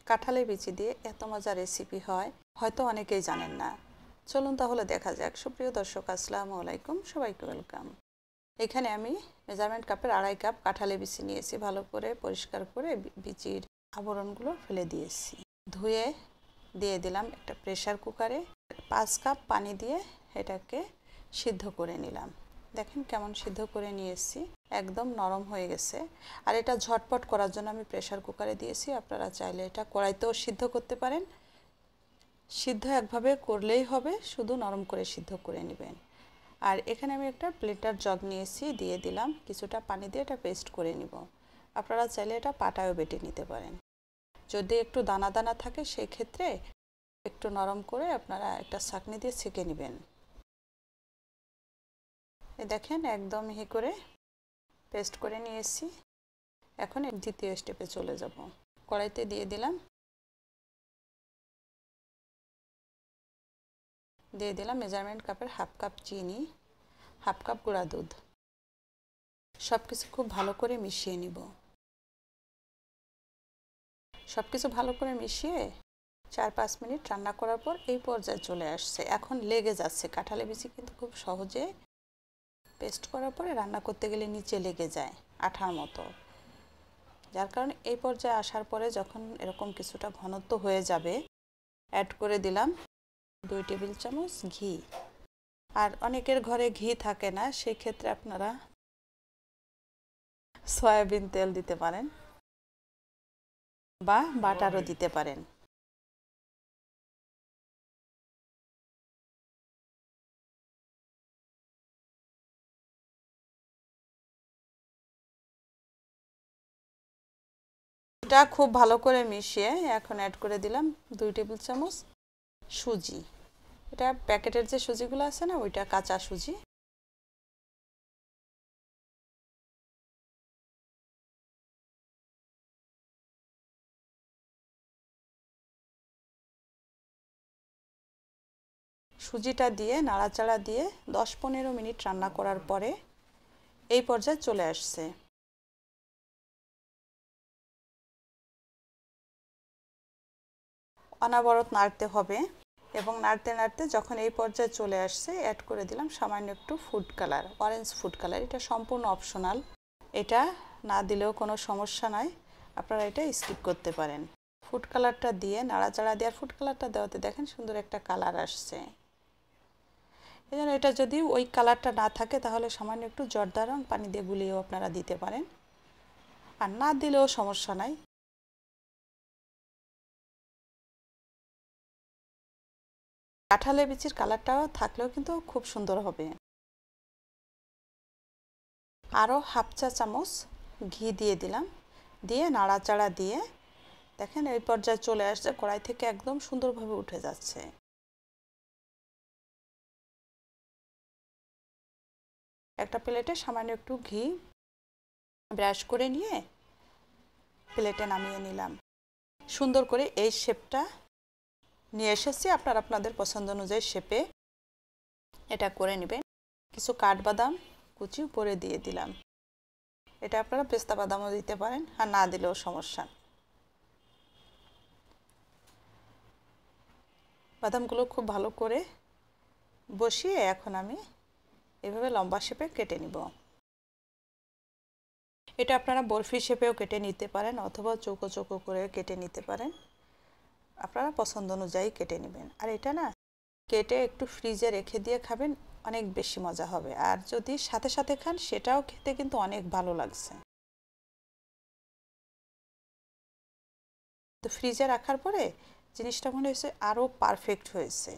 কাঁঠালের বিচি দিয়ে এত মজার রেসিপি হয় হয়তো অনেকেই জানেন না। চলুন তাহলে দেখা যাক। সুপ্রিয় দর্শক, আসসালামু আলাইকুম, সবাইকে ওয়েলকাম। এখানে আমি মেজারমেন্ট কাপের 2.5 কাপ কাঁঠালের বিচি নিয়েছি। ভালো করে পরিষ্কার করে বিচির আবরণগুলো ফেলে দিয়েছি। ধুয়ে দিয়ে দিলাম একটা প্রেসার কুকারে। 5 কাপ পানি দিয়ে এটাকে সিদ্ধ করে নিলাম। দেখেন কেমন সিদ্ধ করে নিয়েছি, একদম নরম হয়ে গেছে। আর এটা ঝটপট করার জন্য আমি প্রেসার কুকারে দিয়েছি। আপনারা চাইলে এটা কড়াইতেও সিদ্ধ করতে পারেন। সিদ্ধ একভাবে করলেই হবে, শুধু নরম করে সিদ্ধ করে নেবেন। আর এখানে আমি একটা প্লেটার জগ নিয়েছি, দিয়ে দিলাম কিছুটা পানি দিয়ে এটা পেস্ট করে নিব। আপনারা চাইলে এটা পাটায়ও বেটে নিতে পারেন। যদি একটু দানা দানা থাকে সেই ক্ষেত্রে একটু নরম করে আপনারা একটা ছাঁকনি দিয়ে ছেঁকে নেবেন। দেখেন একদম মিহি করে পেস্ট করে নিয়েছি। এখন দ্বিতীয় স্টেপে চলে যাব। কড়াইতে দিয়ে দিলাম মেজারমেন্ট কাপের 1/2 কাপ চিনি, 1/2 কাপ গুঁড়া দুধ। সব কিছু খুব ভালো করে মিশিয়ে নিব। সব কিছু ভালো করে মিশিয়ে 4-5 মিনিট রান্না করার পর এই পর্যায়ে চলে আসছে। এখন লেগে যাচ্ছে। কাঁঠালের বিচি কিন্তু খুব সহজে পেস্ট করার পরে রান্না করতে গেলে নিচে লেগে যায় আঠার মতো। যার কারণে এই পর্যায়ে আসার পরে যখন এরকম কিছুটা ঘনত্ব হয়ে যাবে, অ্যাড করে দিলাম 2 টেবিল চামচ ঘি। আর অনেকের ঘরে ঘি থাকে না, সেই ক্ষেত্রে আপনারা সয়াবিন তেল দিতে পারেন বা বাটারও দিতে পারেন। এটা খুব ভালো করে মিশিয়ে এখন অ্যাড করে দিলাম 2 টেবিল চামচ সুজি। এটা প্যাকেটের যে সুজিগুলো আছে না, ওইটা কাঁচা সুজি। সুজিটা দিয়ে নাড়াচাড়া দিয়ে 10-15 মিনিট রান্না করার পরে এই পর্যায়ে চলে আসছে। অনবরত নাড়তে হবে এবং নাড়তে নাড়তে যখন এই পর্যায়ে চলে আসছে, অ্যাড করে দিলাম সামান্য একটু food colour, orange food colour. এটা সম্পূর্ণ অপশনাল, এটা না দিলেও কোনো সমস্যা নাই, আপনারা এটা স্কিপ করতে পারেন। ফুড কালারটা দিয়ে নাড়াচাড়া দিয়ে, ফুড কালারটা দেওয়াতে দেখেন সুন্দর একটা কালার আসছে। এই জন্য এটা যদি ওই কালারটা না থাকে তাহলে সামান্য একটু জর্দা রং পানি দিয়ে গুলিয়েও আপনারা দিতে পারেন, আর না দিলেও সমস্যা নাই। কাঁঠালের বিচির কালারটাও থাকলেও কিন্তু খুব সুন্দর হবে। আরও 1/2 চা চামচ ঘি দিয়ে দিলাম, দিয়ে নাড়াচাড়া দিয়ে দেখেন এই পর্যায়ে চলে আসছে, কড়াই থেকে একদম সুন্দরভাবে উঠে যাচ্ছে। একটা প্লেটে সামান্য একটু ঘি ব্রাশ করে নিয়ে প্লেটে নামিয়ে নিলাম। সুন্দর করে এই শেপটা নিয়ে এসেছি। আপনারা আপনাদের পছন্দ অনুযায়ী শেপে এটা করে নেবেন। কিছু কাঠবাদাম কুচি উপরে দিয়ে দিলাম। এটা আপনারা পেস্তা বাদামও দিতে পারেন, আর না দিলেও সমস্যা। বাদামগুলো খুব ভালো করে বসিয়ে এখন আমি এভাবে লম্বা শেপে কেটে নিব। এটা আপনারা বরফি শেপেও কেটে নিতে পারেন অথবা চৌকো চৌকো করে কেটে নিতে পারেন, আপনারা পছন্দ অনুযায়ী কেটে নেবেন। আর এটা না কেটে একটু ফ্রিজে রেখে দিয়ে খাবেন, অনেক বেশি মজা হবে। আর যদি সাথে সাথে খান সেটাও খেতে কিন্তু অনেক ভালো লাগছে। তো ফ্রিজে রাখার পরে জিনিসটা মনে হয়েছে আরও পারফেক্ট হয়েছে।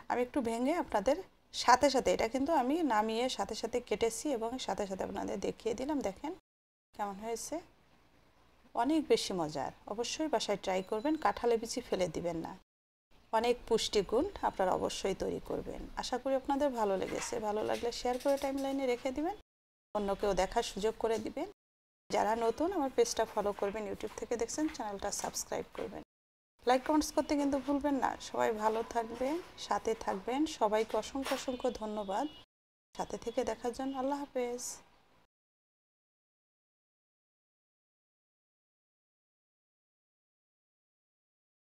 আমি একটু ভেঙে আপনাদের সাথে সাথে, এটা কিন্তু আমি নামিয়ে সাথে সাথে কেটেছি এবং সাথে সাথে আপনাদের দেখিয়ে দিলাম। দেখেন কেমন হয়েছে, অনেক বেশি মজার। অবশ্যই বাসায় ট্রাই করবেন, কাঁঠালের বিচি ফেলে দিবেন না। অনেক পুষ্টিগুণ, আপনারা অবশ্যই তৈরি করবেন। আশা করি আপনাদের ভালো লেগেছে। ভালো লাগলে শেয়ার করে টাইমলাইনে রেখে দিবেন, অন্যকেও দেখার সুযোগ করে দিবেন। যারা নতুন আমার পেজটা ফলো করবেন, ইউটিউব থেকে দেখছেন চ্যানেলটা সাবস্ক্রাইব করবেন, লাইক কমেন্টস করতে কিন্তু ভুলবেন না। সবাই ভালো থাকবেন, সাথে থাকবেন। সবাইকে অসংখ্য অসংখ্য ধন্যবাদ সাথে থেকে দেখার জন্য। আল্লাহ হাফেজ।